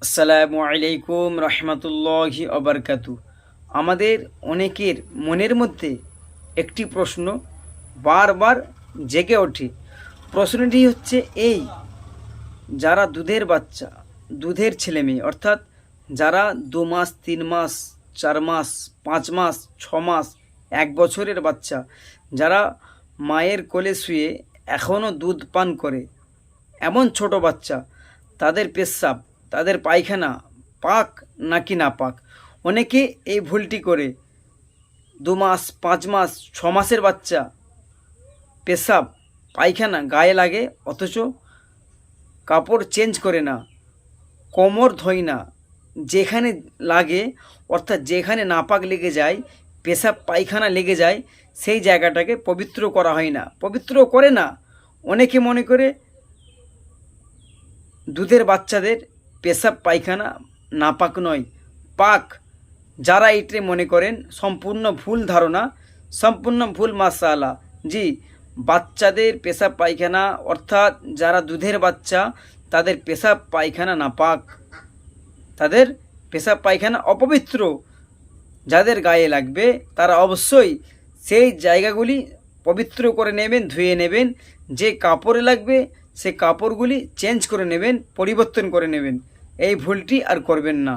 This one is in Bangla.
আসসালামু আলাইকুম রহমতুল্লাহি অবরকাতু। আমাদের অনেকের মনের মধ্যে একটি প্রশ্ন বারবার জেগে ওঠে। প্রশ্নটি হচ্ছে এই: যারা দুধের বাচ্চা, দুধের ছেলেমেয়ে, অর্থাৎ যারা 2 মাস, 3 মাস, 4 মাস, 5 মাস, 6 মাস, 1 বছরের বাচ্চা, যারা মায়ের কোলে শুয়ে এখনও দুধ পান করে, এমন ছোট বাচ্চা, তাদের পেচ্ছাব, তাদের পায়খানা পাক নাকি না পাক। অনেকে এই ভুলটি করে। 2 মাস, 5 মাস, 6 মাসের বাচ্চা পেশাব পায়খানা গায়ে লাগে, অথচ কাপড় চেঞ্জ করে না, কোমর ধোয় না। যেখানে লাগে, অর্থাৎ যেখানে নাপাক লেগে যায়, পেশাব পায়খানা লেগে যায়, সেই জায়গাটাকে পবিত্র করা হয় না, পবিত্র করে না। অনেকে মনে করে দুধের বাচ্চাদের পেশাব পায়খানা নাপাক নয়, পাক। যারা এটি মনে করেন সম্পূর্ণ ভুল ধারণা, সম্পূর্ণ ভুল মাসালা। জি, বাচ্চাদের পেশাব পায়খানা, অর্থাৎ যারা দুধের বাচ্চা, তাদের পেশাব পায়খানা নাপাক, তাদের পেশাব পায়খানা অপবিত্র। যাদের গায়ে লাগবে তারা অবশ্যই সেই জায়গাগুলি পবিত্র করে নেবেন, ধুয়ে নেবেন। যে কাপড়ে লাগবে সে কাপড়গুলি চেঞ্জ করে নেবেন, পরিবর্তন করে নেবেন। এই ভুলটি আর করবেন না।